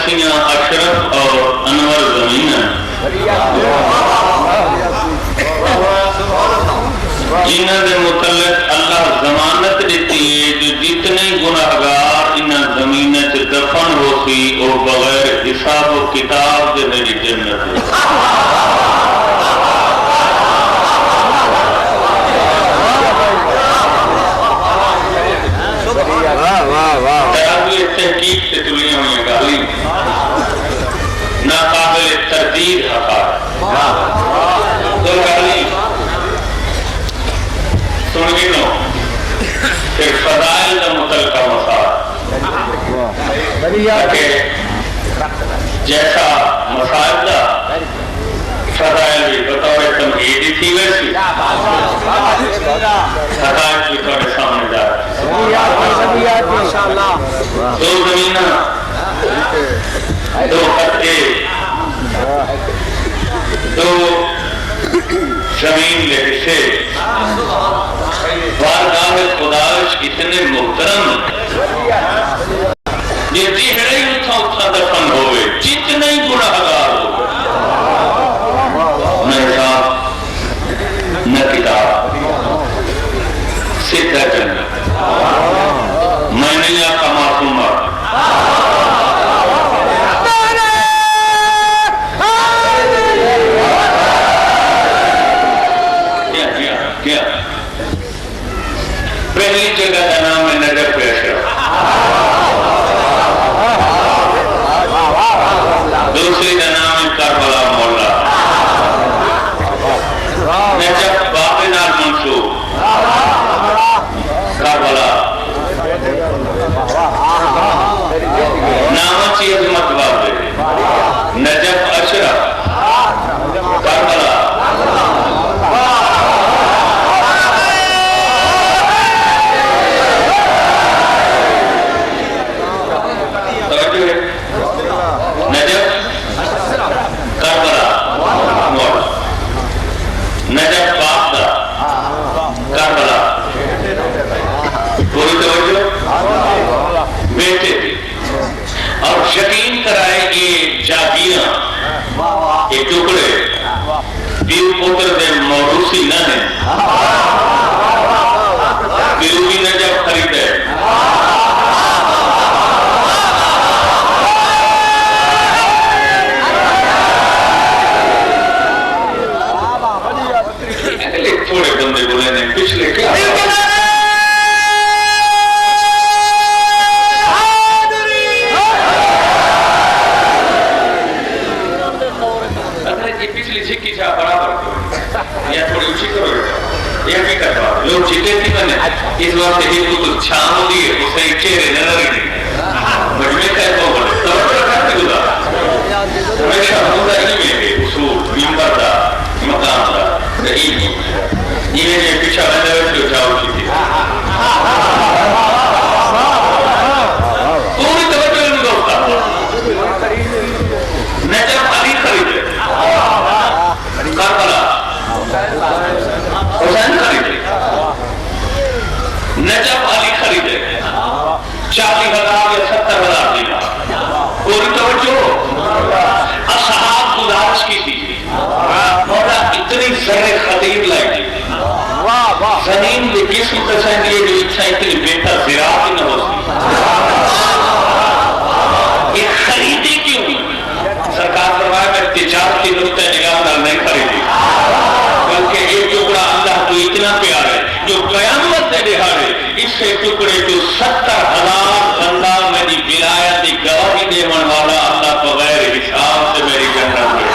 دسیاں اشرف اور انور زمین جنہاں دے متعلق اللہ ضمانت دیتی ہے جو جتنے گناہگار انہاں زمین سے دفن ہوتی اور بغیر حساب و کتاب دے میری جنت ہے تحقیق سے تلیاں ہوئی ہیں گالی ناقابل تردید حقائق تو گالی سن گنو کہ فضائل کا متعلقہ مسائل جیسا مسائل کا فضائل بھی بطور تمہیدی تھی ویسی حقائق بھی تھوڑے سامنے جا رہے دو زمینہ دو خطے دو زمین کے حصے بارگاہ خداوش اتنے محترم جتنی ہڑے اتھا اتھا دفن ہوئے جتنے ہی گناہگار ہوئے نہ حساب نہ کتاب سیدھا جنت میں نہیں آقا معصوم کیا پہلی جگہ کا نام ہے نجف اشرف دوسری کا نام ہے کربلا مولا نجف باب نال منصوب کربلا نام چی عظمت باب نجف اشرف کربلا یقین کرائے کہ جاگیاں یہ ٹکڑے دیو پتر دے موروثی نہ ہیں دیو بھی نجف خریدے تھوڑے بندے بولے نے پچھلے کیا لوگ جیتے تھی میں نے اس وقت ہی تو چھام ہو دیئے اس نے چہرے نظر ہی نہیں مجمع کا ایک بولے توجہ رکھتے گزا ہمیشہ ہوتا ہی میں ہے اصول ممبر دا مقام دا رہیم یہ نے پیچھا بندہ ہے جو جاؤ کی تھی پوری توجہ نہیں دوستا نجف علی خریدے کربلا حسین خریدے نجف علی خریدے 40,000 یا 70,000 دینا پوری توجہ اصحاب گزارش کی تھی مولا اتنی زر خطیر لائی تھی زمین دے کس کی پسند یہ جو اچھا اتنی بہتر زراعت نہ ہو یہ خریدی کیوں سرکار فرمایا میں تجارت کی نقطہ نگاہ نال نہیں خریدی بلکہ یہ ٹکڑا اللہ کو اتنا پیار ہے جو قیامت سے دہاڑے اس سے ٹکڑے جو 70,000 بندہ میری ولایت کی گواہی دیون والا اللہ بغیر حساب سے میری جنت میں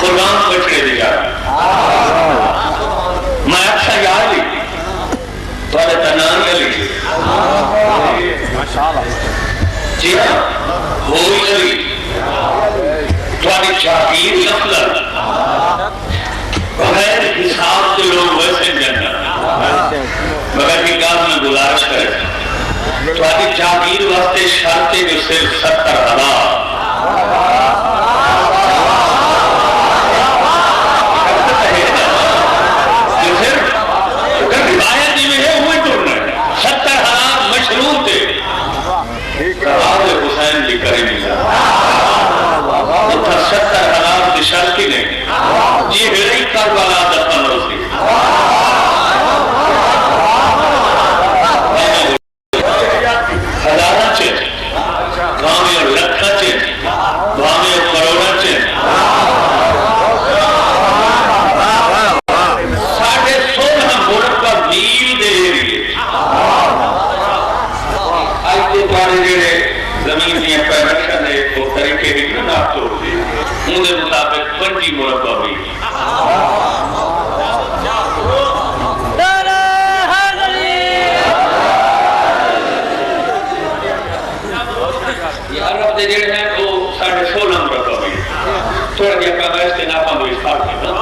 قربان بچڑے دے جا تاری جاگیر واسطے شرطے جو صرف 70,000 روایت میں ہے ہوئے ٹرنے 70,000 مشروط ہے حسین جی کریں نہیں اتھا 70,000 کی شرط ہی نہیں جی ہرئی کربلا دفن ہو سی ہزارہ چین بھاویں لکھا چین بھاویں کروڑا چین 16.5 مربع میل دے رہی آج دے بارے جڑے زمین دیا پیرکشن ہے تو طریقے بھی نہ توڑ دے ان کے مطابق 25 مربع میل عرب دے جڑے ہیں تو 16.5 مربع میل تھوڑا جہاں کا استنافہ میں فرق ہے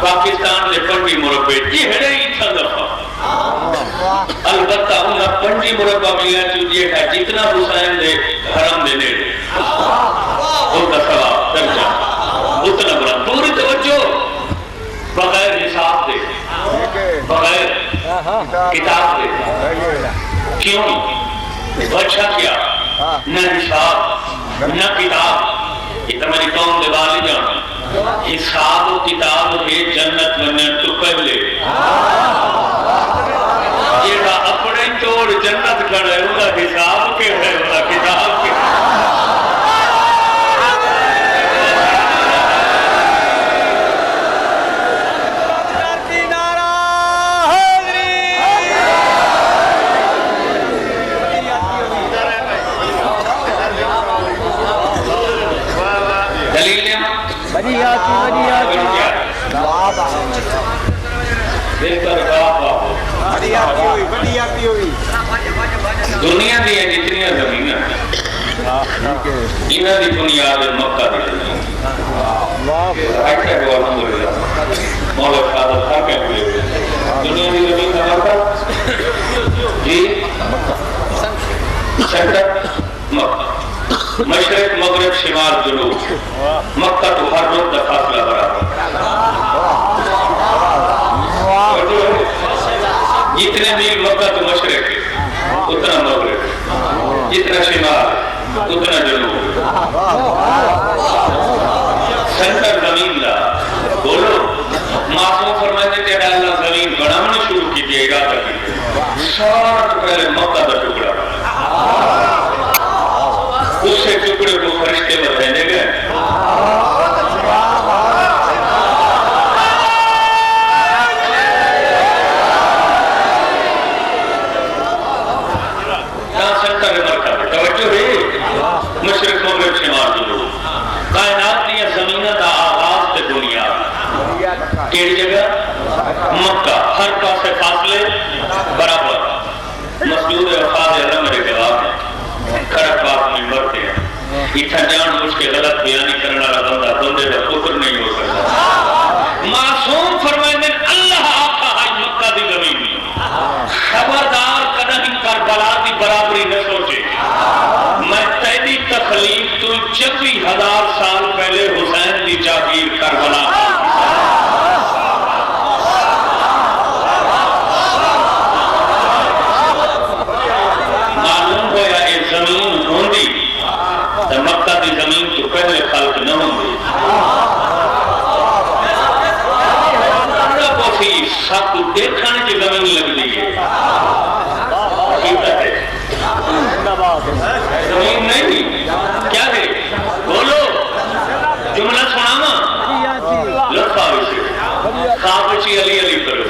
پاکستان نے 25 مربع یہ ہے نہیں تھا دفعہ البتہ انہا 25 مربع میل چوجیے ہے جتنا حسین دے حرم دے نیڑے ان کا ثواب درجہ اتنا بڑا پوری توجہ بغیر حساب دے بغیر کتاب دے کیوں بچہ کیا نہ حساب نہ کتاب یہ تمہاری قوم دے والی جانا حساب و کتاب ہے جنت منن تو پہلے یہ کا اپنے توڑ جنت کھڑے ہوگا حساب کے ہے ہوگا کتاب کے دنیا دی جتنی زمین انہاں دی بنیاد مکہ دی زمین ایسا کو الحمدللہ مولا شہادت خواہ کہہ ہوئے دنیا دی زمین کا مکہ جی سینٹر مکہ مشرق مغرب شمال جنوب مکہ تو ہر روز دا فاصلہ برابر جتنے میل مکہ تو مشرق ہے اتنا مغرب جتنا شمال اتنا جنوب سنٹر زمین دا بولو معصوم فرماتے تھے اللہ زمین بنانا شروع کی دیئے گا سارا پہلے مکہ دا ٹکڑا اس سے ٹکڑے کو فرشتے بتانے گئے مشرق مغرب شمال جنوب کائنات دیا زمینہ دا آغاز تے دنیا کیڑی جگہ مکہ ہر پاسے فاصلے برابر مسجود وفاد علم میرے جواب ہے کھڑک پاس میں مرتے ہیں اتھا جان مجھ کے غلط بیانی کرنا رہا بندہ بندے دا قدر نہیں ہو سکتا معصوم فرمائے میں اللہ آقا ہے مکہ دی زمین میں خبردار قدم کربلا دی برابری نہ سوچے میں تیری تخلیق تو 24,000 سال پہلے حسین دی جاگیر کربلا معلوم ہویا یہ زمین ہوندی تو مکہ دی زمین تو پہلے خلق نہ ہوندی بہت سب دیکھنے کی زمین لگ دی ہے حقیقت ہے زمین نہیں کیا ہے بولو جملہ سنانا لطفہ اسے خوابچی علی علی کرو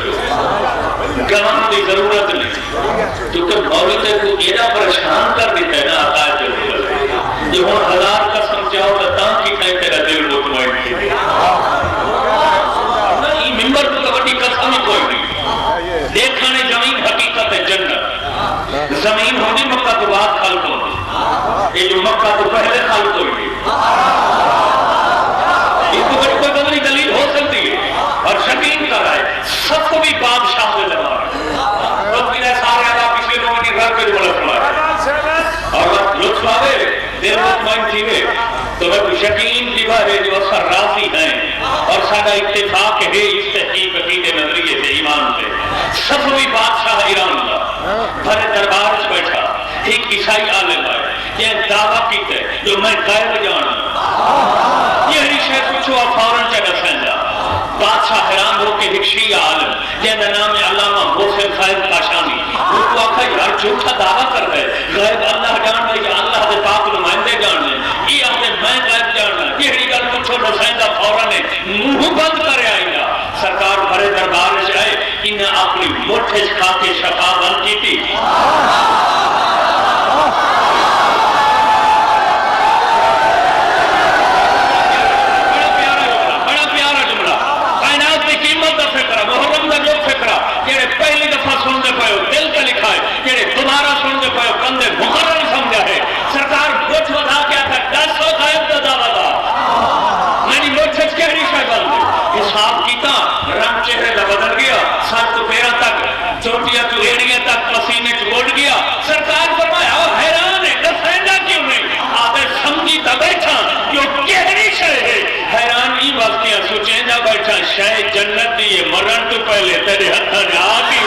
گوان دی ضرورت نہیں کیونکہ مولد کو ایڈا پریشان کر دیتا ہے نا عقائد ضرورت جو ہون 1000 کا سمجھاؤ تاں کی کہیں تیرا دل مطمئن کی نہیں ممبر کو کبھی قسم ہی کوئی نہیں دیکھانے زمین حقیقت ہے جنت زمین ہونے مکہ تو بعد خلق ہونے یہ جو مکہ تو پہلے خلق ہوئی اس کو بڑی کوئی بدلی دلیل ہو سکتی ہے اور شکیم کر رہا ہے سب کو بھی بادشاہ سے لگا رہا ہے بس میرے سارے آدھا پچھلے لوگوں نے گھر پہ بولا سنا ہے یقین دیوا ہے جو اثر راضی ہیں اور سارا اتفاق ہے اس تحقیق عقیدے نظریے سے ایمان سے صفوی بادشاہ ایران کا بھرے دربار سے بیٹھا ایک عیسائی عالم ہے یہ دعویٰ کیتے جو میں غیب جانا یہ شیخ پوچھو فوراً جگہ سیندا بادشاہ حیران ہو کے ایک شیعہ عالم جن کا نام ہے علامہ محسن صاحب کاشانی ان کو آخا یار جھوٹا دعویٰ کر رہے غیب اللہ جان رہے یا اللہ کے پاک نمائندے جان رہے یہ آخر میں غیب جاننا یہ گل پوچھو نسائندہ فوراً منہ بند کرے آئیں گا سرکار بھرے دربار سے آئے انہیں اپنی مٹھ کھا کے شفا بند کی تھی پہلی دفعہ سنتے پائے دل کا لکھا ہے جڑے دوبارہ سنتے پائے کندے مقرر سمجھا ہے سرکار بوچھ بتا کیا تھا 10 غائب کا دعویٰ تھا میں نے بوچھ کہنی شاید بند حساب کیتا رنگ چہرے کا بدل گیا سر تو پیرا تک چوٹیاں تو ایڑیاں تک پسینے چوٹ گیا سرکار فرمایا حیران ہے دسائندہ کیوں نہیں آدھر سمجھی تا بیٹھا جو کہنی شاید ہے حیران ہی واقعہ سوچیں جا بیٹھا شاید جنت دی یہ مرن تو پہلے تیرے ہتھا نے آگی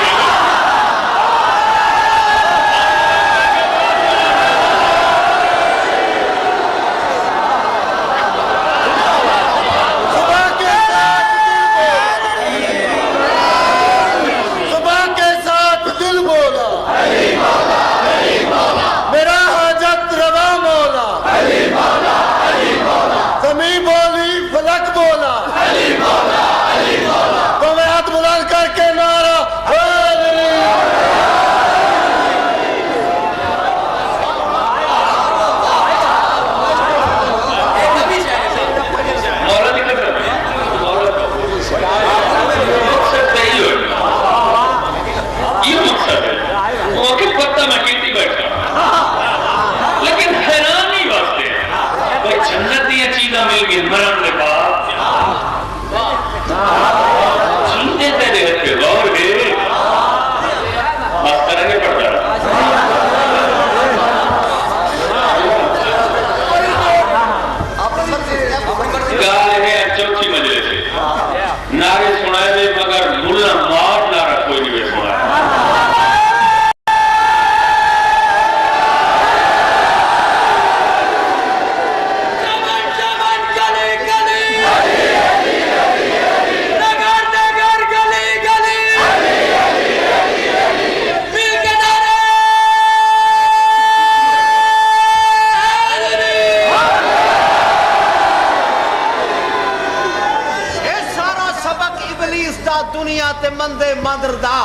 دنیا تے مندے مندر دا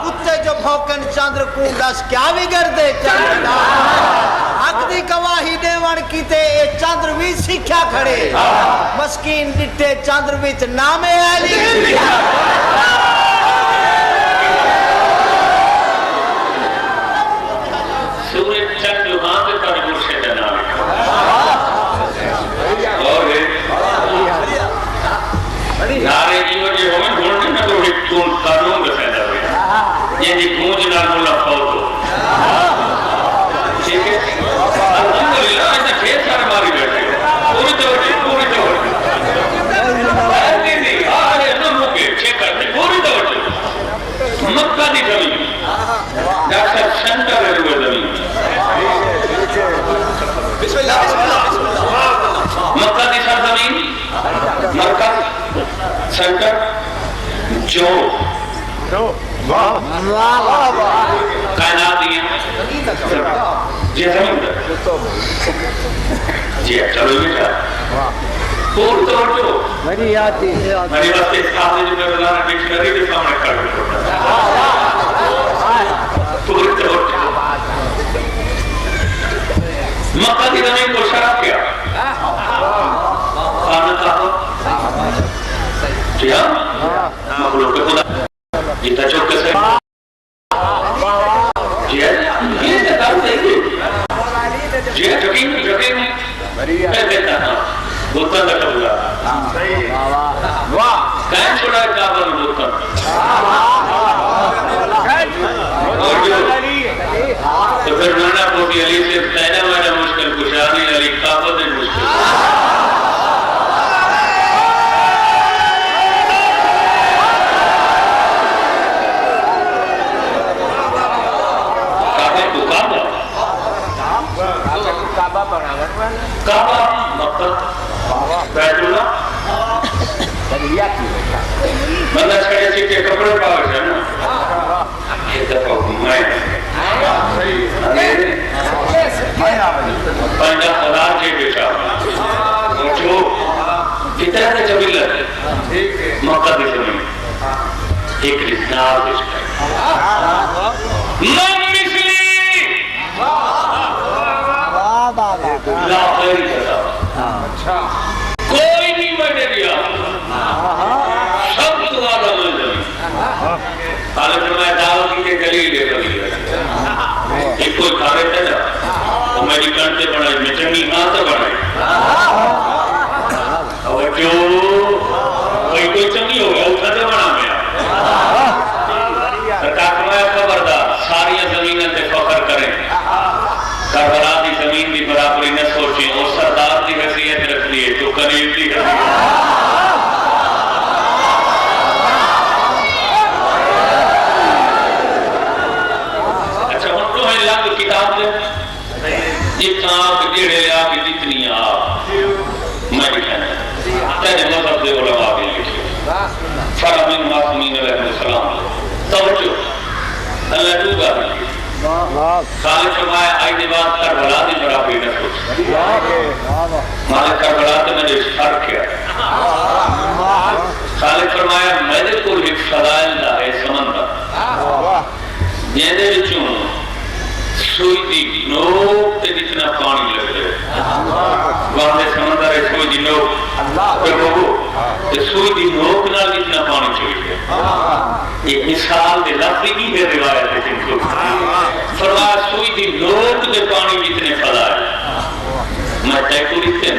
کتے جو بھوکن چاندر کونڈس کیا بھی گردے چاندر دا حق دی گواہی دیوان کیتے اے چاندر بھی سکھیا کھڑے مسکین ڈٹے چاندر بھی نام علی سورج چند لوہاں پہ پر مرشد نام اور نعرے کی وجہ ہوئے ڈھونڈنے میں تو ایک چون قانون بسیدہ ہوئے یہ جی گونج نال مولا فوت ہو ٹھیک ہے الحمدللہ ایسا ڈھیر سارے ماری بیٹھے پوری توجہ ایسے نہیں آرے نہ موقع چیک کرتے پوری توجہ مکہ دی زمین ڈاکٹر سنٹر ہے ہوئے زمین بسم اللہ مکہ دی سرزمین مرکز سنٹر جو کائنات دیا جی زمین جی چلو بیٹا پور توڑو میری واسطے اس آدھے جو میں بلانا ڈکشنری کے سامنے کر پور توڑو مکہ کی زمین کو شراب کیا خانہ کہا جی ہاں مخلوق کے خدا جیتا چوک سے جی ہے یہ تکار دیکھے جی ہے یقین میں دیتا ہاں بوتن کا قبلہ کہیں چھوڑا ہے کعبہ میں بوتن اور جو تو پھر نانا پوٹی علی سے پہلا والا مشکل کشانی علی کعبہ دے مشکل ایک رسال لا خیر کوئی نہیں بڑھے گیا سب دوارا مل جائے حالت میں دعوت کی گلی لے کر لیا ایک کوئی کھارے تھے نا وہ میڈیکل سے بڑھائی میں چنگی ماں سے بڑھائی اور جو کوئی چنگی ہو گیا اٹھا سے بڑھا میں سرکار فرمایا خبردار ساری زمینیں سے فخر کریں کربلا دی زمین دی برابری نہ سوچیں اور سردار دی حیثیت رکھ لیے جو قریب دی حیثیت اچھا ہم تو ہیں لگ کتاب دے جتنا آپ جیڑے لے آپ جتنی آپ میں لکھنا تیرے مذہب دے علماء بھی لکھے فرامین معصومین علیہ السلام توجہ اللہ تو گا بھی خالق فرمایا آئی دی بات کربلا دی برابری نہ سوچ مالک کربلا تو میں نے فرق کیا خالق فرمایا میں نے کوئی ایک فضائل دا ہے سمندر جیندے بچوں سوئی دی نوک تے جتنا پانی لگ رہے وہاں دے سمندر ہے سوئی دی نوک پھر وہ سوئی دی نوک نال جتنا پانی چاہیے ایک مثال دے لفظی کی ہے روایت ہے جن کو فرمایا سوئی دی نوک دے پانی جتنے فضائل میں تے کو لکھتے ہیں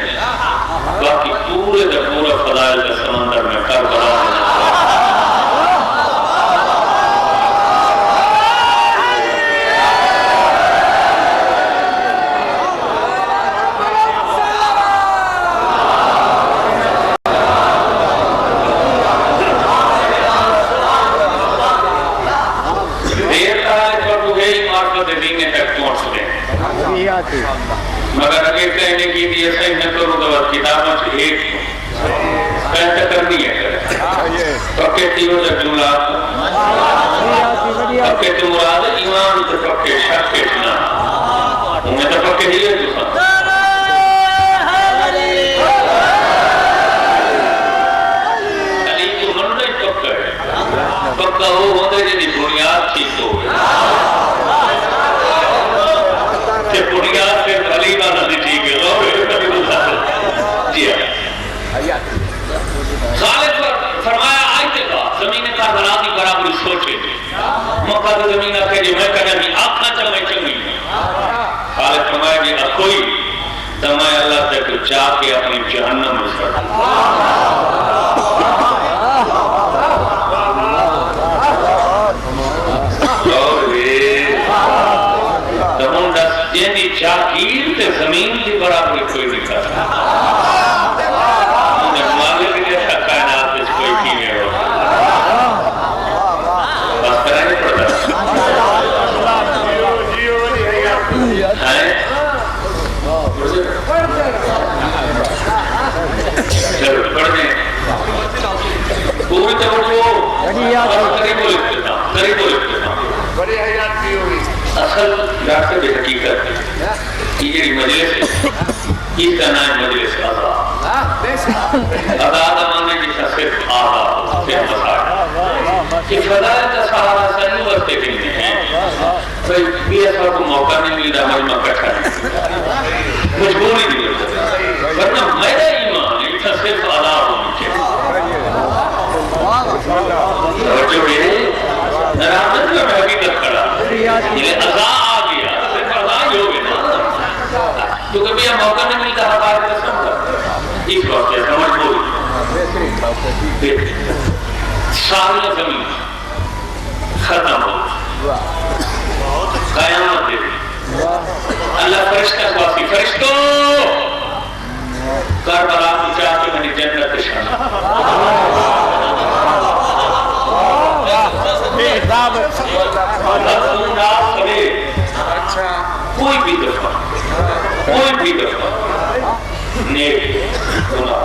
باقی پورے دے پورا فضائل دے سمندر میں کربلا مگر اگر کہنے کی دیئے صحیح نہ کرو تو کتابوں سے ایک پہنچہ کرنی ہے پکے تیوں سے جملات پکے تو مراد ایمان تو پکے شک کے سنا انہیں تو پکے ہی ہے جو سب علی تو من نہیں پکا ہے پکا ہو ہوندے جنہی بنیاد ٹھیک ہو کہ بنیاد سے خلیفہ نہ ٹھیک ہے خالق فرمایا آئیتے گا زمین کربلا دی برابری سوچے مکہ دی زمین آکے جی میں کہنے بھی آنکھنا چل میں چنگی خالق فرمایا جی کوئی تو میں اللہ تک جا کے اپنی جہنم میں سڑ یعنی جاگیر تے زمین کی برابری کوئی نہیں کرتا مالک جیسا کائنات اس کوئی کی میں ہو بس کرا نہیں پڑتا ضرور پڑھ دیں پوری توجہ اور قریب لکھتا بڑی حیات کی ہوئی اصل ڈاکٹر بے حقیقت یہ مجلس ہے اس کا نام مجلس آدھا ماننے جیسا صرف آدھا صرف مساڑ کہ فضائل کا سہارا سنو ورتے دلنے ہیں بھئی بھی ایسا کو موقع نہیں ملتا مجمع کٹھا نہیں مجبوری نہیں ہوتا ورنہ میرا ایمان ایسا صرف آدھا ہونی چاہیے اور جو ہے نرامت کا حقیقت کھڑا یہ عزا آ گیا صرف عزا ہی ہو گیا تو کبھی یہ موقع نہیں ملتا ہمارے قسم کا اس وقت ہے سمجھ بولی ساری زمین ختم ہو قیامت ہے اللہ فرشتہ سواسی فرشتوں کربلا کی چاہتے میں جنت شانا کوئی بھی دفعہ نیک گناہ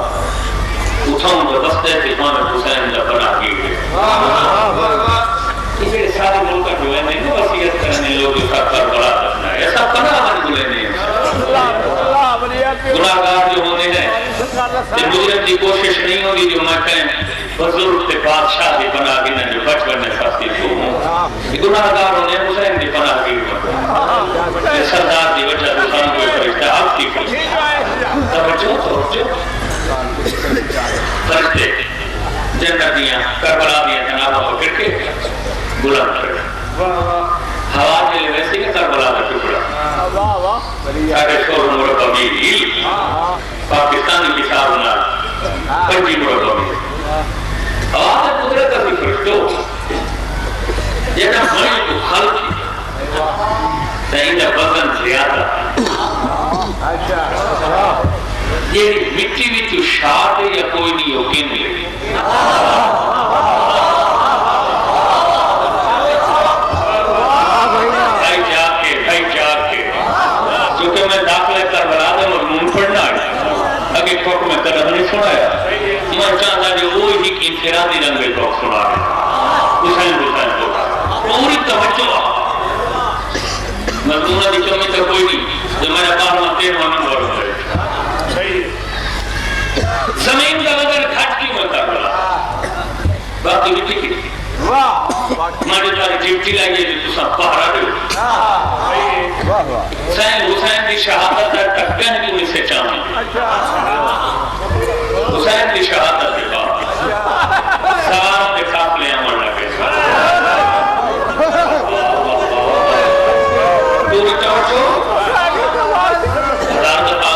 اٹھاؤں گا دستے تھے امام حسین جب بنا کی گئے یہ سارے ملک جو ہے نہیں وصیت کرنے لوگ جو کربلا کرنا ہے ایسا پناہ من کو لینے گناہگار جو ہونے ہیں مجرم کی کوشش نہیں ہوگی جو میں کہیں بزرگ سے بادشاہ بھی بنا کے جو بچ گناہگار ہونے حسین دی پناہ کی سردار دی وجہ دوسران کوئی فرشتہ آپ کی توجہ فرشتے جنتیاں کربلا دیا جنابہ ہو کر کے بلند کر ہوا کے لئے ویسے کہ کربلا کا ٹکڑا ساڑھے شور مرد امیر پاکستانی کساب نال پنجی مرد امیر آواز قدرت ابھی فرشتو جینا مجھ کو خلق تہیدہ وزن زیادہ یہ مٹی بھی تو شاد ہے یا کوئی نہیں یقین لے بھائی جاگ کے کیونکہ میں داخلہ کربلا دے مضمون پڑھنا ہے اگر ٹوک میں طرح نہیں سنایا میں چاہتا جو وہ ہی انفرادی رنگ میں ٹوک سنا ہے حسین کو پوری توجہ مضمونہ دی کمی تو کوئی نہیں جو میرا بار مطیر مانن بار ہوئے زمین کا وزن کھٹ کی مطابقہ باقی بھی ٹھیک ہے مارے تاری جیبٹی لائیے جو تو سب پہرا دے حسین دی شہادت ہے تکن کی انہیں سے چاہنے حسین دی شہادت ہے سوار دے قافلے عمل لگے پوری توجہ ہزار دفعہ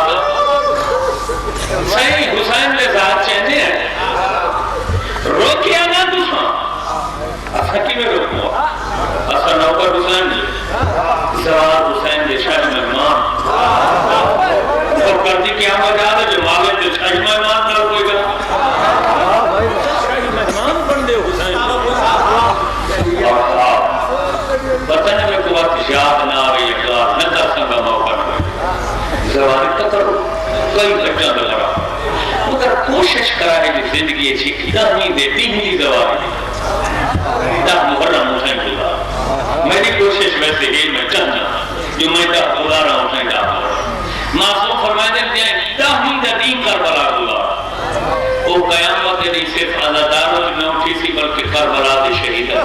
صحیح حسین دے ذات چہنے ہیں روکیا نہ دوسرا حقی میں روکو اصلا نوکر حسین جی سوار حسین دے شاہ مہمان اور کردی کیا مجھا ہے جو مالک دے شاہ مہمان نہ کوئی گا شاہ مہمان بندے حسین بطنے میں کو وقت یاد نہ آگئی اقلار نہ تر سنگا موقع زواری تکرو کئی بچہ دے لگا مگر کوشش کرا ہے جو زندگی اچھی دہنی دیتی ہی زواری دہ محرم حسین اللہ میری کوشش ویسے ہی میں چاہنا جو میں دہ بولا رہا ہوں حسین دہ معصوم فرمائے دیں دہنی دین کربلا اللہ وہ قیامت نہیں صرف عزاداروں نے اٹھی سی بلکہ کربلا دے شہید ہے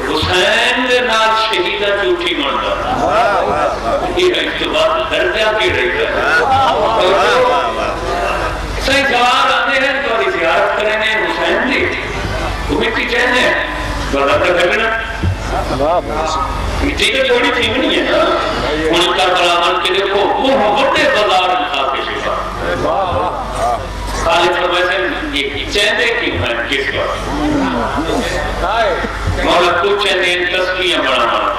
حسین دے نال شہیدہ جھوٹی منڈا یہ اقتبار درجہ کی رہی ہے صحیح جواب آتے ہیں تو زیارت کرنے حسین دی وہ مٹی چہنے ہیں بڑا تک ہے نا مٹی کا جوڑی تھی نہیں ہے نا انہیں کربلا من کے دیکھو وہ بڑے بازار انخواہ کے شفا خالد کو ویسے یہ چہنے کیوں ہیں کس کا مولا کچھ چہنے ان تسکیاں بڑا مانا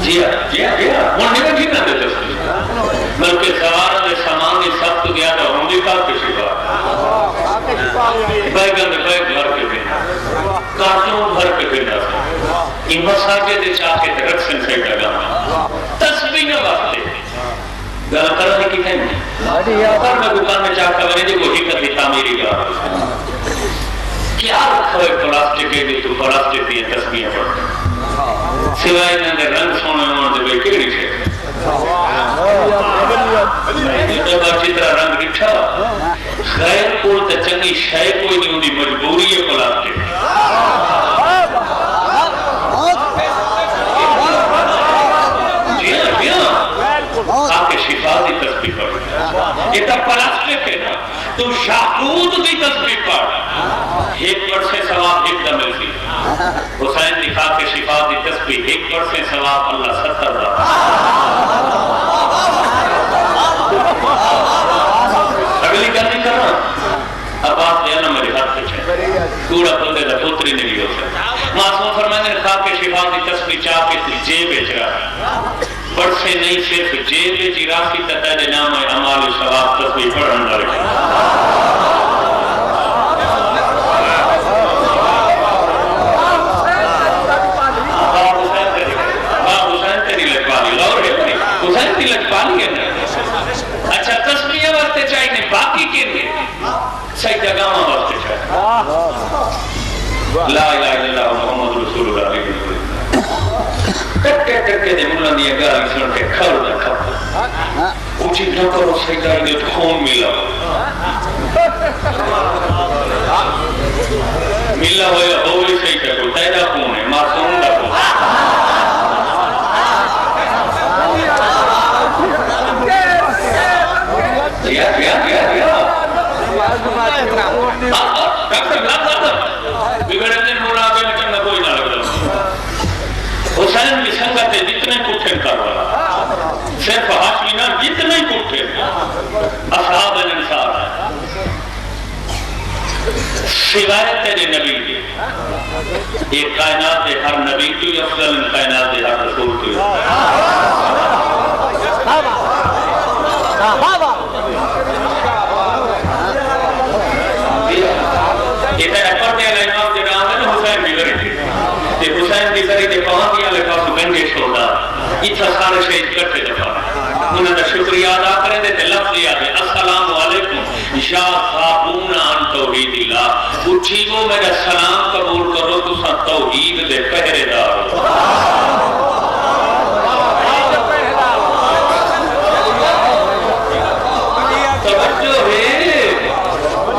جی منڈی میں ٹھیک نہ دے تسکی بلکہ سوارہ دے سامان دے سب تو گیا تھا ہوں دیکھا کسی بات بیگن دے بیگ بھر کے دینا کارٹون بھر کے دینا ان مساجے دے چاہے درکسن سے لگا تسبیح نہ وقت دے گل کرنے کی کہیں پر میں دکان میں چاہ کر ورے جو حقیقت بھی تعمیری گا کیا رکھا ہے پلاسٹک ہے تو پلاسٹک دی تسبیح پڑھتے سوائے نے رنگ سونے انہوں نے بے کڑی سے جب چترا رنگ رکھا خیر کول تے چنگی شے کوئی نہیں ہوندی مجبوری ہے پلاسٹک آکے شفا دی تسبیح پڑھ یہ تا پلاسٹک ہے نا تو شاہدود دی تسبیح پڑھ ایک پر سے ثواب ایک دم ملتی حسین دی خاک شفا دی تسبیح ایک پر سے ثواب اللہ 70 دا اگلی گل نہیں کرنا عباس دینا میرے ہاتھ پچھے کوڑا بندے دا پوتری نہیں ہو سکتا معصوم فرمائے نے خاک شفا دی تسبیح چاہ کے جیب بیچ رہا بڑھ سے نہیں صرف جیب جی راسی تتہ دے نام ہے عمال ثواب تسبیح پڑھن لگے حسین کی لگ پالی ہے اچھا تسبیح وقت چاہیے باقی کے لیے صحیح جگہ وقت چاہیے لا الہ الا اللہ محمد رسول اللہ ٹکے ٹکے دے ملہ دیا گالی سن کے کھڑ دا کھپا اچھی نہ کرو سیدہ دے تو خون ملا ملا ہویا ہوئی صحیح کہ کوئی تیدہ خون ہے معصوم دا خون دیا ڈاکٹر بگڑے دن مرابے میں چنگا کوئی نہ لگ رہا حسین کی سنگت جتنے کٹھے کر رہا صرف حاشمینہ جتنے کٹھے اصحاب انصار ہیں سوائے تیرے نبی کے ایک کائنات ہر نبی کی افضل کائنات ہر رسول کی حسین کی ذریعے دے پہنچ دیا لکھا سو گنگے چھوڑا اتھا سارے شہید کرتے دفعہ انہوں نے شکریہ ادا کرے دے تے لفظ لیا دے السلام علیکم یا صابون عن توحید اللہ اچھی وہ میرا سلام قبول کرو تو سا توحید دے پہرے دار توجہ ہے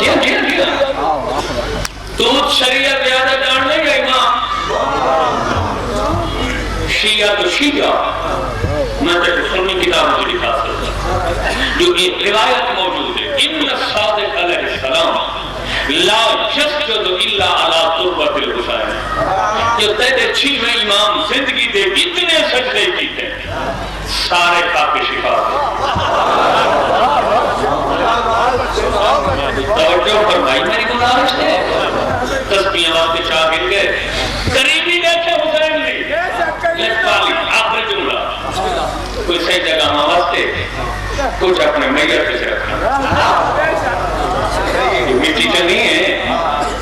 جی تو شریعت زیادہ جان لے گا امام شیعہ تو شیعہ میں تک سنی کتاب سے لکھا سکتا جو ایک روایت موجود ہے ان الصادق علیہ السلام لا یسجد الا علی تربۃ الحسین جو تیرے چھویں امام زندگی دے اتنے سجدے کیتے سارے خاک شفا توجہ فرمائی میری گزارش ہے تسبیح واسطے شاگرد کے قریبی دیکھے حسین لی لکھوالی آخر جملہ کوئی صحیح جگہ واسطے کچھ اپنے میت پہ سے رکھنا مٹی تو نہیں ہے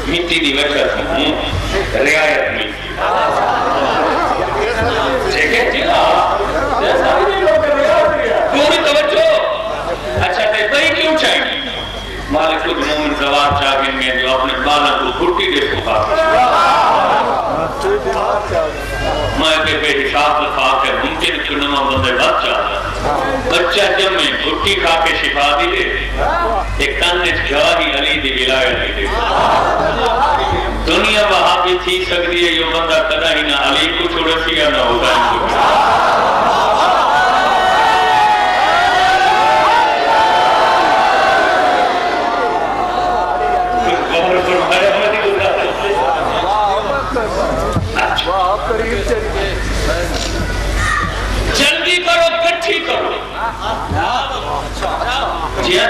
مٹی دی وجہ سے رعایت مٹی دیکھیں جلا پوری توجہ اچھا تے بھائی کیوں چاہیے مالک المومن زوار چاہیے میں جو اپنے بالا کو گھٹی دے سکھا میں کہ بے حساب لفا کے ممکن کنما بندے بچ جاتا بچہ جب میں گھٹی کھا کے شفا دی دے ایک تنج جواہی علی دی ولایت دی دے دنیا وہاں بھی تھی سکتی ہے یہ بندہ کدا ہی نہ علی کو چھوڑے سی یا نہ ہوگا ان کو جلدی کرو کٹھی کرو جیا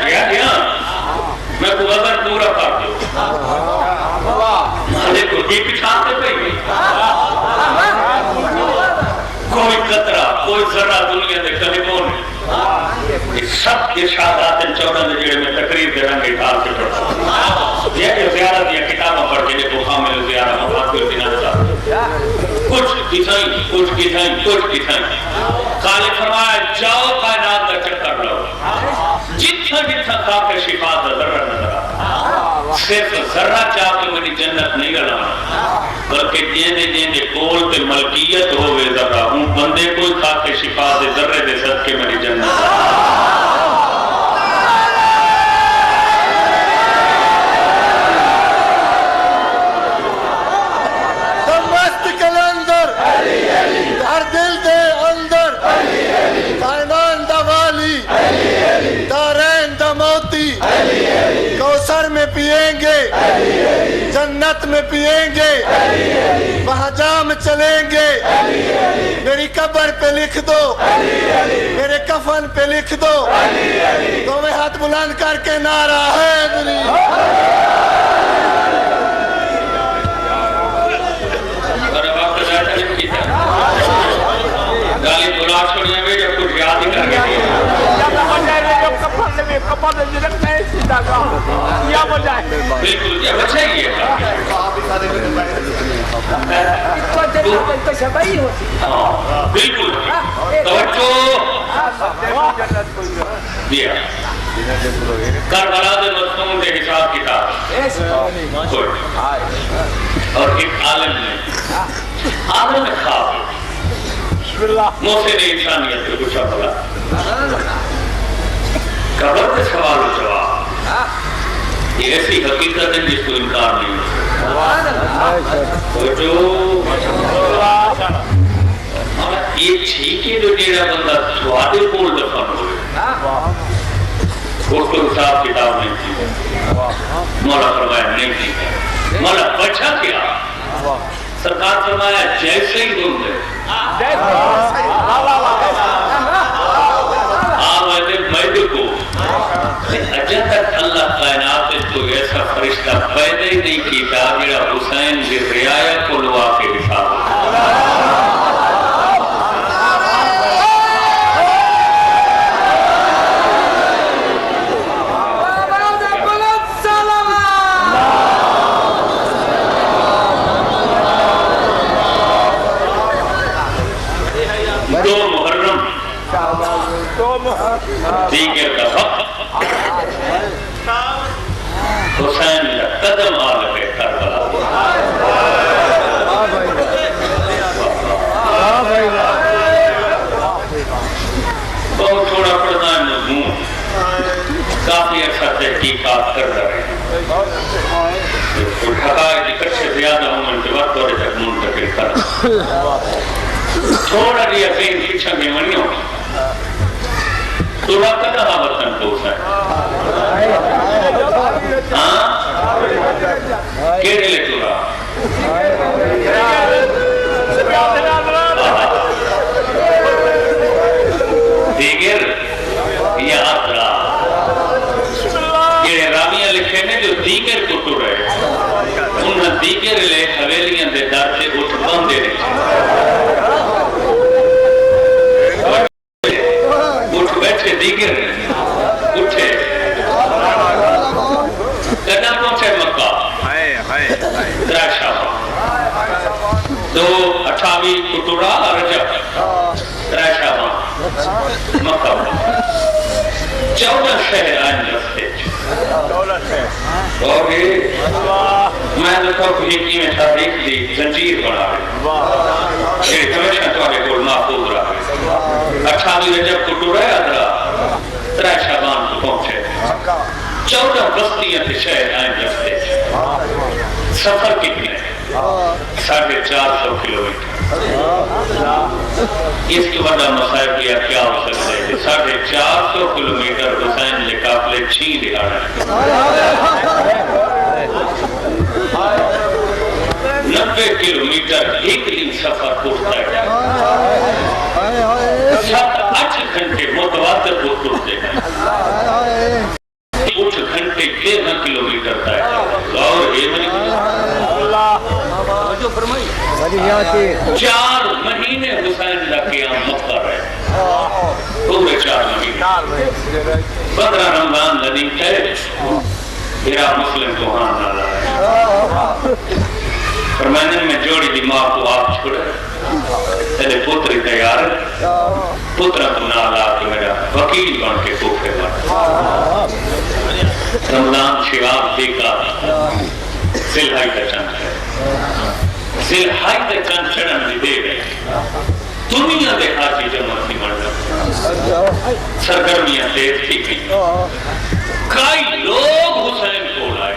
میں کو وزن پورا کر دوں مالے کو بھی پچھاتے پہی کوئی قطرہ کوئی ذرہ دنیا دے قریبوں نے سب ارشادات چودہ جڑے میں تقریر دے رنگے ڈال کے پڑھتا یہ کہ زیارت یا کتابوں پڑھ کے جو خامل زیارت مفاد کو دینا چاہتا کچھ کسائیں خالق فرمایا جاؤ کائنات کا چکر لو جتنا خاک شفا کا ذرہ نظر آتا صرف ذرہ چاہ کے میری جنت نہیں رلانا بلکہ جیندے کول تے ملکیت ہوئے ذرہ ہوں بندے کوئی خاک شفا دے ذرے دے صدقے میری جنت ہر دل دے اندر کائنان دا والی دارین دا موتی کوثر میں پیئیں گے جنت میں پیئیں گے وہاں جام چلیں گے میری قبر پہ لکھ دو میرے کفن پہ لکھ دو دونوں ہاتھ بلند کر کے نعرہ حیدری گالی بلا چھوڑنے میں جب کچھ یاد ہی کر گئی بالکل یہ بچہ ہی ہے بالکل توجہ دیا کربلا دے مصنوع دے حساب کتاب اور ایک عالم نے خواب موسے نے انسانیت کو پوچھا بھلا قبر کے سوال و جواب یہ ایسی حقیقت ہے جس کو انکار نہیں یہ ٹھیک ہے جو جیڑا بندہ سوادے کول دفن ہوئے اس کو حساب کتاب نہیں تھی مولا فرمایا نہیں تھی مولا بچا کیا سرکار فرمایا جیسے ہی دن دے میدے کو اجا تک اللہ کائنات کو ایسا فرشتہ پیدا ہی نہیں کیتا جڑا حسین کی رعایا کو لوا کے حساب دیگر کا وقت حسین کا قدم آ لگے کربلا بہت تھوڑا پڑھنا ہے مضمون کافی عرصہ تحقیقات کر رہے ہیں حقائق سے زیادہ عمر کے وقت اور تک منتقل کر تھوڑا جی ذہن پیچھا میں منی ہوگی تورا کدھا وطن پوچھا ہے ہاں کیڑے لے تورا دیگر یاد رہا یہ رامیاں لکھے نے جو دیگر کو ٹو رہے انہاں دیگر لے حویلیاں دے در سے اٹھ باندے رہے دیگر اٹھے قدم پہنچے مکہ دراشا 228 کٹورا رجب دراشا مکہ 14 شہر آئیں رستے اور میں لکھا کہ یہ میں تاریخ دی زنجیر بنا رہے یہ ہمیشہ توڑے کو محفوظ رہا 28 رجب کٹورا ادرا 3 شعبان کو پہنچے 14 بستیاں تھے شہر آئیں رستے سفر کتنے 450 کلومیٹر اس کے بعد مسائل کیا کیا ہو سکتے تھے 450 کلومیٹر حسین لے قافلے چھین رہا ہے 90 کلومیٹر ایک دن سفر پہنچتا ہے 7-8 گھنٹے متواتر کو پہنچتے ہیں 8 گھنٹے 13 کلومیٹر طے اور 4 مہینے حسین کا قیام مکہ رہے پورے 4 مہینے 15 رمضان لدی ہے میرا مسلم کو ہاں نالا ہے فرمانے میں جوڑی دی ماں کو آپ چھوڑے تیرے پتری تیار پترہ تو نالا کہ میرا وکیل بن کے کوفے بن رمضان شواب دیکھا ذلحائی کا چند ہے ذلحائی کا چند چڑھن دی دے رہے دنیا دے حاجی جمعت نہیں مر جاتا سرگرمیاں تیز تھی گئی کئی لوگ حسین کو لائے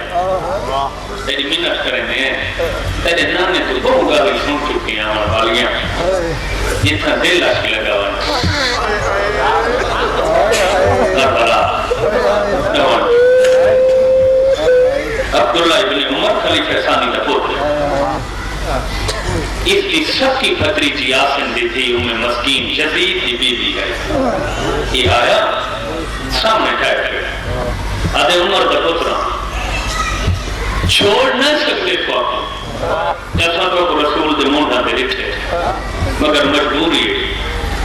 تیری منت کریں ہیں تیرے نانے تو بہت گالی سن چکی ہیں ہمارے والیاں جتنا دل لاشی لگا ہوا کربلا عبداللہ ابن عمر خلیفہ ثانی کا پوتر اس کی سب کی بھتریجی آسن دی تھی مسکین یزید کی بیوی ہے یہ آیا سامنے ٹھہر گیا آدھے عمر کا پوتر چھوڑ نہ سکتے تو آپ جیسا تو رسول دے مونڈا دے رکھتے مگر مجبوری ہے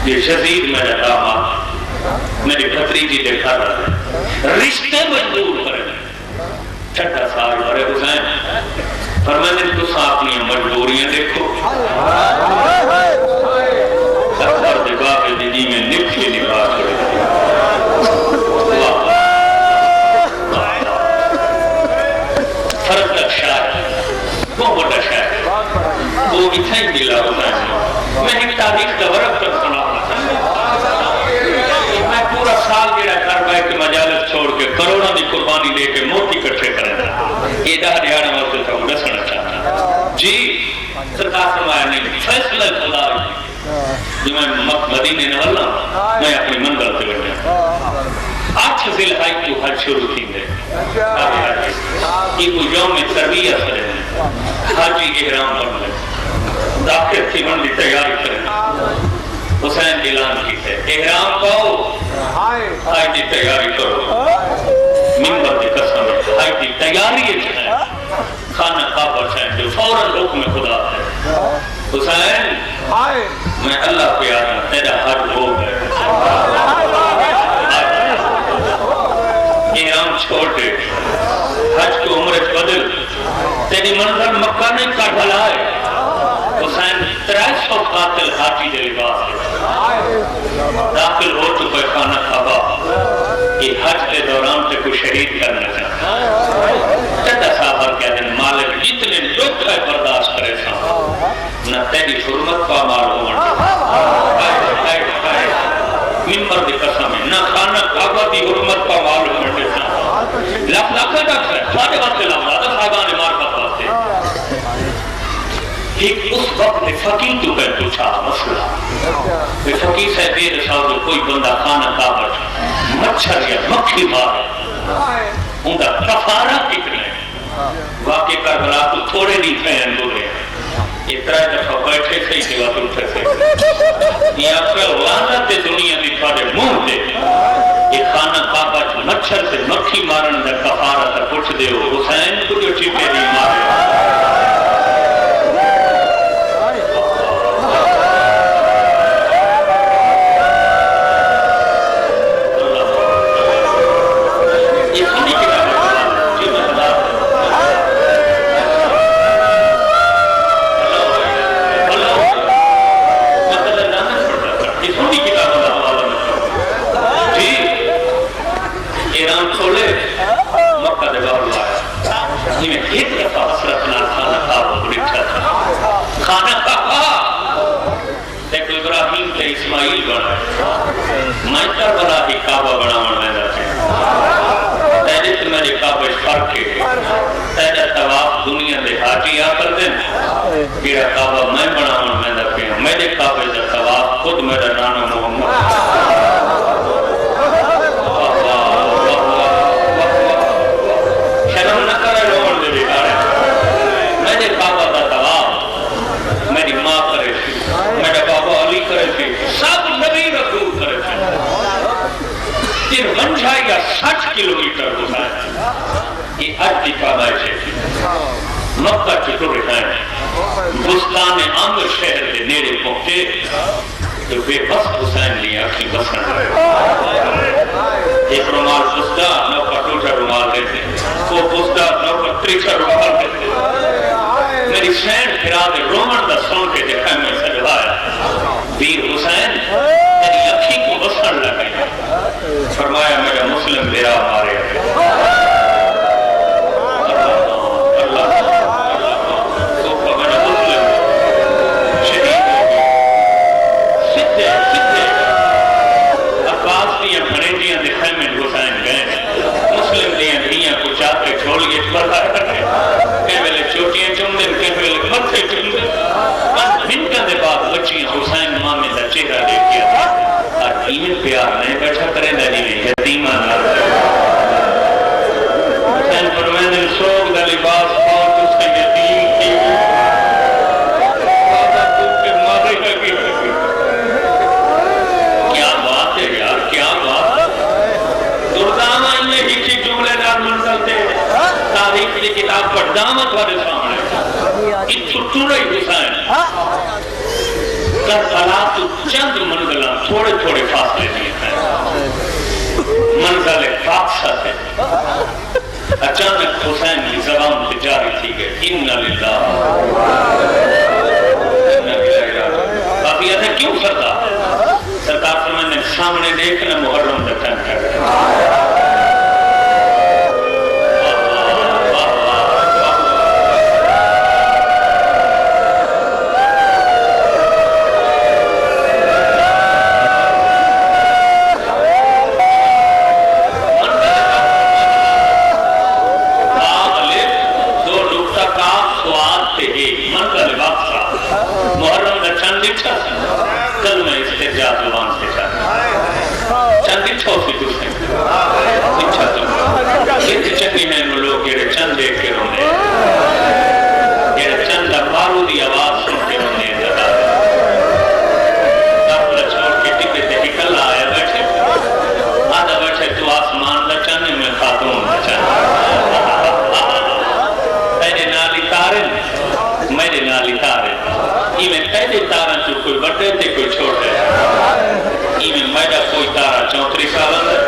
یہ یزید میرا داماد میری بھتریجی دے کھا رہا ہے رشتے مجبور کرے چھٹا سال بھرے حسین فرمانے تو اپنی مجبوریاں دیکھو اکبر دے باقی دیجی میں نکلی نباہ کرے فرق تک شاہ وہ بڑا شاہ وہ اتنا ہی ملا حسین میں ایک تاریخ کا ورق کر قربانی دے کے موتی کٹھے کرنا یہ دہاڑیاں واسطے تو دسنا چاہتا جی سرکار فرمایا نہیں فیصلہ خدا جو میں مدینے نہ ولنا میں اپنی منزل سے بٹھا 8 ذی الحجہ کو حج شروع تھی ہے یہ کو یوم ترویہ کرے حاجی احرام بن لے داخل تھی بن دی تیاری کرے حسین اعلان کی ہے احرام پاؤ حج کی تیاری کرو منبر کی قسم حج کی تیاری ہے خانہ کعبہ سے جو فوراً حکم خدا ہے حسین میں اللہ کو یاد ہوں تیرا حج ہو گئے احرام چھوڑ دے حج کو عمرت بدل تیری منظر مکہ نے کربلا ہے حسین 300 قاتل حاجی دے لباس ہے داخل ہو چکے خانہ کعبہ یہ حج کے دوران سے کوئی شہید کرنا چاہتا چٹا صاحب کہتے ہیں مالک جتنے دکھ ہے برداشت کرے سا نہ تیری حرمت کا مال ہونا منبر دی قسم ہے نہ خانہ کعبہ دی حرمت کا مال ہونا لکھ لکھا ڈاکٹر ہے سارے واسطے لفظ صاحبان معرفت واسطے ایک اس وقت فقیر تو کہہ پوچھا مسئلہ فقیر سے دیر صاحب کوئی بندہ خانہ کعبہ مچھر یا مکھی مارے ان کا کفارہ کتنے واقعی کربلا تو تھوڑے نہیں فہم بولے یہ 3 دفعہ بیٹھے سے ہی سوا تو اٹھے سے یہ آپ کا لعنت دنیا دی تھوڑے منہ دے یہ خانہ کعبہ مچھر سے مکھی مارن دا کفارہ تا پوچھ دے ہو حسین کو جو چپے نہیں مارے میرا کعبہ میں بناؤں میں دفعہ میرے کعبے کا طواف خود میرا نانا محمد شرم نہ کرے لوگوں دے بیکارے میرے کعبہ کا طواف میری ماں کرے تھی میرا بابا علی کرے تھی سب نبی رسول کرے تھے 53 یا 60 کلومیٹر ہوتا ہے یہ اج کی کعبہ ہے مکہ چطور ہے بستان عامر شہر کے نیڑے پہنچے تو بے بس حسین لیا کی بسن ایک رومال بستا نو کا ٹوٹا رومال دیتے وہ بستا نو کا تریچا رومال دیتے میری سین پھرا دے رومن دا سن کے دیکھا میں سجوایا ویر حسین تیری اکھی کو بسن لگئی فرمایا میرا مسلم میرا مارے پیار نہیں بیٹھا کریں دا جی یتیمہ نہ حسین فرمائے نے سوگ دا لباس پاؤں اس کا یتیم کی بابا تو کے مارے لگی کیا بات ہے یار کیا بات دردامہ انہیں ہی جملے دار منزل تھے تاریخ کی کتاب پر دامت والے سامنے ان چھٹورے حسین کربلا تو چند منزلہ تھوڑے تھوڑے فاصلے دیے ہیں منزل فاقسہ سے اچانک حسین کی زبان سے جاری تھی کہ اِنَّ لِلَّهِ باقی ایسا کیوں سرکار سرکار فرمان نے سامنے دیکھنا محرم دکھن کر چند اچھا کل میں استجاب زبان سے چاہتا چند اچھا سے دوسرے اچھا تو یہ چکی ہیں وہ لوگ یہ چند دیکھ کے رونے یہ چند بارو دی آواز سن کے رونے داخلہ چھوڑ کے ٹکے سے نکل آیا بیٹھے آدھا بیٹھے تو آسمان دا چاہنے میں خاتون دا چاہنے میرے نالی تارن میرے نالی تارن میں پہلے تارا جو کوئی بڑے تھے کوئی چھوٹے میں میرا کوئی تارا 34 سالہ ہے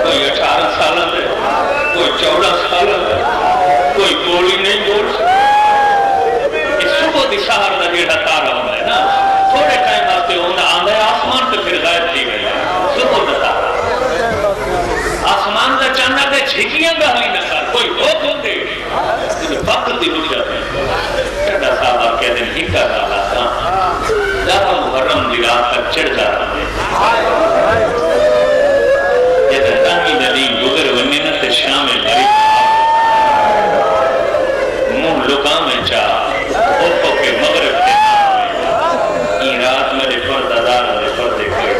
کوئی 18 سالہ ہے کوئی 14 سالہ ہے کوئی بولی نہیں بول اس صبح دی سہر دا جیڑا تارا ہونا ہے نا تھوڑے ٹائم آتے ہونا آندھا ہے آسمان تو پھر غائب تھی گئی صبح دا تارا آسمان دا چاندہ دے جھکیاں گاہلی نہ کر کوئی ہوت ہوندے وقت دی رک جاتے ہیں کہتا صاحبہ کہتے ہیں ہی کر رہا تھا زیادہ محرم دی رات تک چڑھ جا رہا ہے یہ تنہی ندی گزر ونینا تے شام بھری منہ لکا میں چاہ اوپو کے مغرب کے نام میں یہ رات میرے پردہ دار میرے پردے کوئی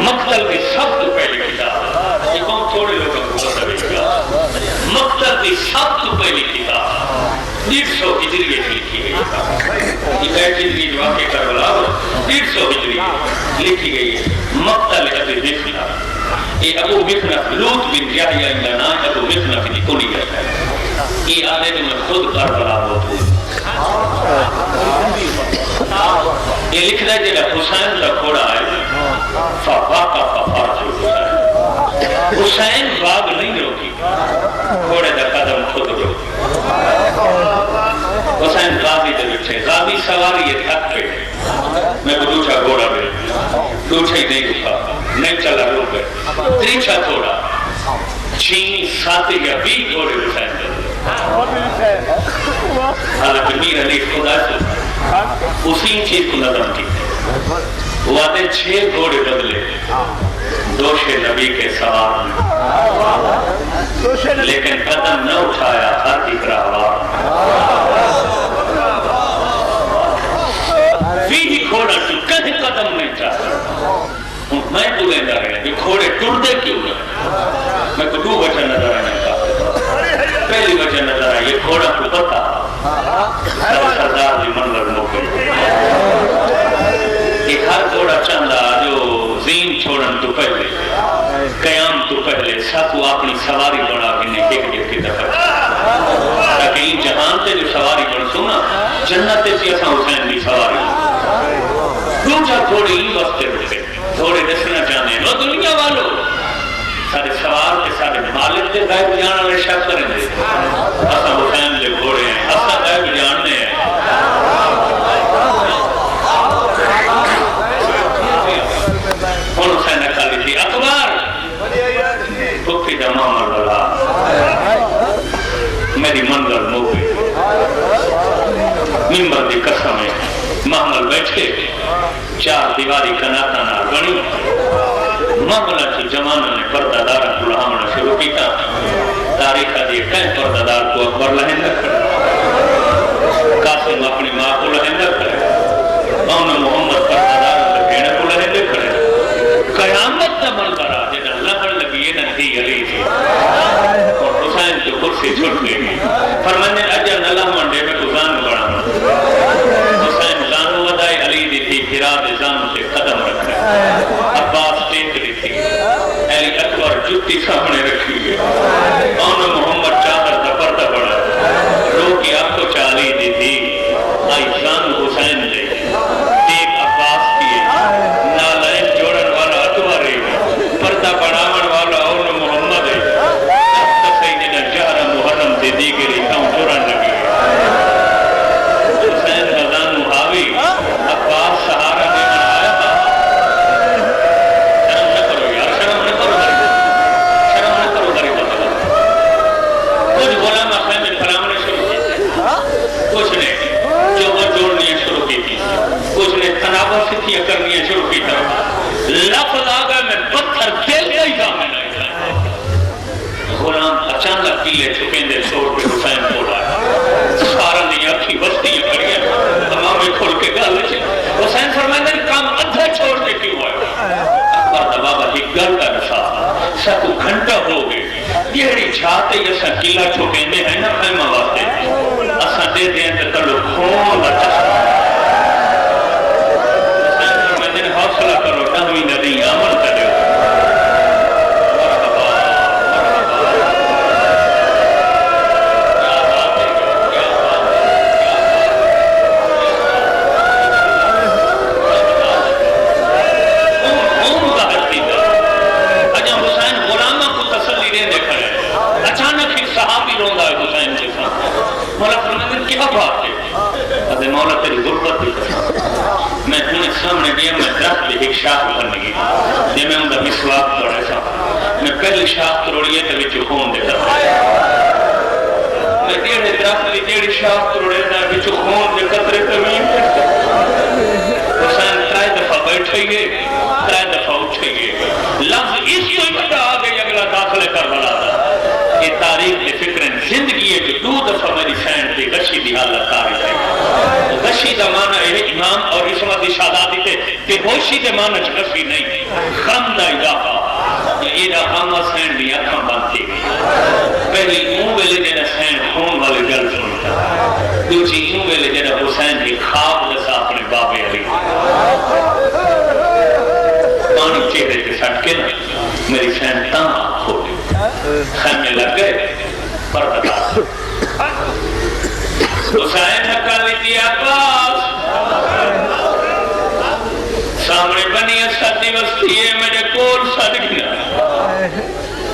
مقتل کی سب تو پہلی کتاب یہ کون تھوڑے لوگوں کو بتا گا مقتل کی سب تو پہلی کتاب 150 ہجری کی لکھی گئی یہ بیٹھی کی جو واقع کربلا 150 ہجری لکھی گئی ہے مقتل ابو مخنف یہ ابو مخنف لوط بن یحییٰ ان کا نام ابو مخنف کی کونی گیا ہے یہ آنے میں خود کربلا ہوتا ہے یہ لکھ رہا ہے جب حسین کا کھوڑا ہے حسین باغ نہیں روکی گھوڑے دا قدم خود روکی حسین غازی دے بچے غازی سواری یہ تھک پہ میں کو دوچھا گھوڑا میں دوچھا ہی نہیں رکا نہیں چلا روک گئے تریچھا تھوڑا چھین ساتے یا 20 گھوڑے حسین دے حالانکہ میر علی خدا سے اسی چیز کو نظم کی وہ آتے 6 گھوڑے بدلے دوش نبی کے سوار میں لیکن قدم نہ اٹھایا ہر اقرار بھی گھوڑا تو کدھ قدم نہیں چاہتا میں تو لیندہ رہے کہ گھوڑے ٹوڑتے کیوں نہیں میں کو 2 وجہ نظر آنے کا پہلی وجہ نظر آئی یہ گھوڑا کو پتا سردار جی منظر موقع کہ ہر گھوڑا چاندہ جو زین چھوڑن تو پہلے قیام تو پہلے ساتھ وہ اپنی سواری بڑھا کے نہیں کی دفعہ تاکہ ان جہان سے جو سواری بڑھ سونا جنت سے ایسا حسین دی سواری دوچہ گھوڑے ہی وقت رکھے گھوڑے دسنا چاہنے ہیں وہ دنیا والوں سارے سوار کے سارے مالک کے غائب جانا میں شک کریں دے اسا حسین دے گھوڑے ہیں اسا غائب جاننے ہیں کون حسین نکالی تھی اخبار بکھی دا محمد اللہ میری منظر موقع ممبر دی قسم ہے محمد بیٹھے 4 دیواری کناتا نہ بنی معاملہ کی زمانہ نے پردہ دارہ کو لہامنا شروع کیتا تاریخہ دیئے کہیں پردہ دار کو اکبر لہندہ کرے قاسم اپنی ماں کو لہندہ کرے مانا محمد پردہ دارہ لگینے کو لہندہ کرے قیامت نہ بن کرا جنہا لہن لگیے نہ دی علی تھی اور حسین جو کرسی چھوٹ لے گی فرمانے اجر نہ لہمن دے میں کو زان بڑھا حسین زانو ودائی علی دی تھی پھرا دے زانو سے قدم رکھے عباس ٹیکری تھی علی اکبر جتی سامنے رکھی گئے مانا محمد چادر دا پردہ بڑھا رو کی آپ کو چالی دی تھی آئی زانو حسین لے دیکھ عباس کیے نالائن جوڑن والا اتوارے پردہ بڑھاون والا اون محمد ہے تب سیدنا جہر محرم دے دیگری کام جوڑن لگی حسین غزان محاوی عباس سہارا دینا آیا تھا شرم نہ کرو یار شرم نہ کرو داری پتہ کچھ غلام اخوان میں پھرامنے شروع کی کچھ نے جو وہ جوڑنی شروع کی تھی کچھ نے تنابہ ستیاں کرنی شروع کی تھی لفظ آ گئے میں پتھر دل کا ہی کام ہے. غلام اچانک کیلے چھپیں دے چھوڑ کے حسین کو لایا. سارا نہیں اکھی بستی کھڑی ہے تمام کھول کے گل حسین فرمائے کام ادھا چھوڑ کے کیوں آئے. اکبر دا بابا ایک گل کا نصاب سکو گھنٹہ ہو گئے یہ چھاتے اسا کیلا چھپیں دے ہیں نا خیمہ واسطے اسا دے دیں تے تلو کھول چشمہ. حسین فرمائے حوصلہ کرو ڈہویں نبی عمل کرو. مولا تیری غربت بھی میں تمہیں سامنے دیا میں درخت بھی ایک شاخ بن گئی جی میں اندر مسواک توڑے سا میں پہلی شاخ توڑی ہے تو خون دیتا میں ڈیڑھ درخت بھی ڈیڑھ شاخ توڑے تھا خون دے قطرے تمیم حسین ترائے دفعہ بیٹھے گئے ترائے دفعہ اٹھے گئے لفظ اس کو اکٹا آگے اگلا داخلے کر بلا تھا. یہ تاریخ کے فکر زندگی ہے کہ 2 دفعہ میری سینڈ تھی غشی دی حالت تاریخ ہے. غشی دا معنی ہے امام اور عصمت دی شہزادی تے کہ بوشی دے معنی غشی نہیں خم دا اضافہ یہ دا خامہ سینڈ دی اکھاں بند تھی گئی. پہلی منہ ویلے جنہ سینڈ خون والے گل سنتا دوسری منہ ویلے جنہ حسین دی خواب دسا اپنے بابے علی پانی چہرے کے سٹ کے میری سینڈ تاں کھوٹی خیمے لگ گئے پر بتا حسین حقا لیتی عباس سامنے بنی اسد دی وسطی ہے میرے کول سد گیا.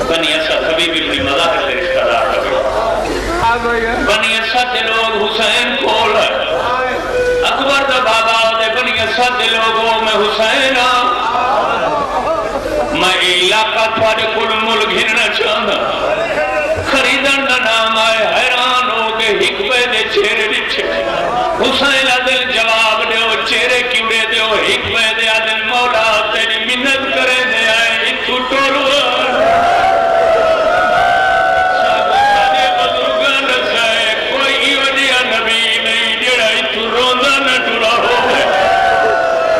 بنی اسد حبیب ابن مظاہر سے رشتہ دار لگے بنی اسد دے لوگ حسین کول ہے. اکبر دا بابا دے بنی اسد دے لوگوں میں حسین میں علاقہ تھوڑے کل مل گھرنا چاہتا خریدن دا نام آئے حیران ہو کے حکبے دے چہرے دچھے حسین عدل جواب دے ہو چہرے کیوڑے دے ہو حکبے دے عدل مولا تیری منت کرے دے آئے اتو ٹولو سادے بزرگان رسائے کوئی وجہ نبی نہیں جڑا اتو روندہ نہ ٹولا ہو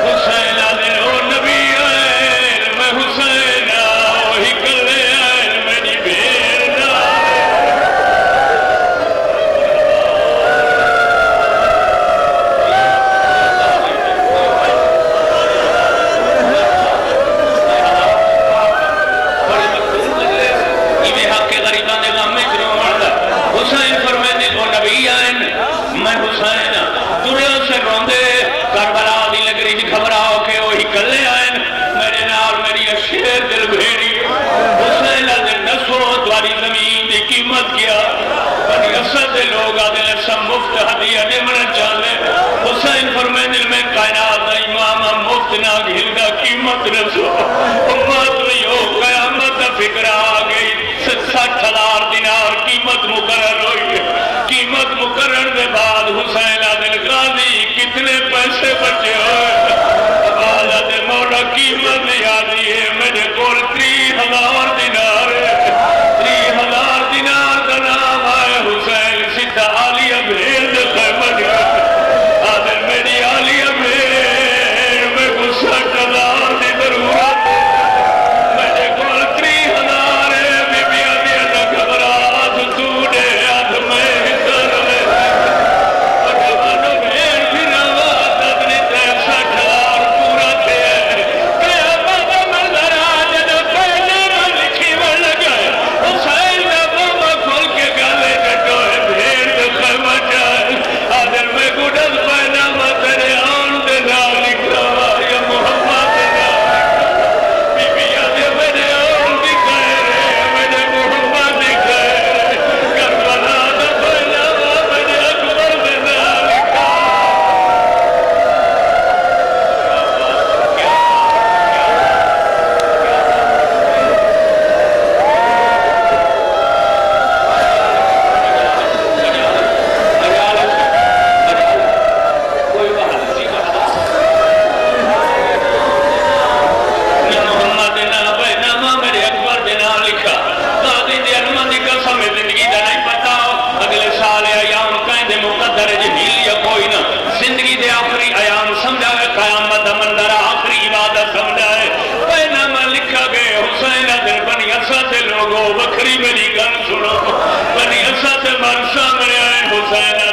حسین عدل ہو نبی آئے میں حسین آؤ ہی کلے آئے میری بیر نہ مفت ہدیہ دیمنا چاہتے حسین فرمائے دل میں کائنات امام مفت نہ گھلدا قیمت رسو امت نہیں ہو قیامت فکر آ گئی 60,000 دینار قیمت مقرر ہوئی قیمت مقرر دے بعد حسین عدل غازی کتنے پیسے بچے ہوئے بالا دے مولا قیمت یادی ہے میرے کول 30,000 دینار 30,000 دینار کا نام آئے حسین سیدھا عالیہ بھیڑ دے خیمت آدھر میری عالیہ بھیڑ میں 60,000 دی ضرورت میرے کول 30,000 ہے بی بی آدھی نہ گھبرات تو دے آدھ میں حصر میں اگوانو بھیڑ بھی نوات اپنی تے 60 حسین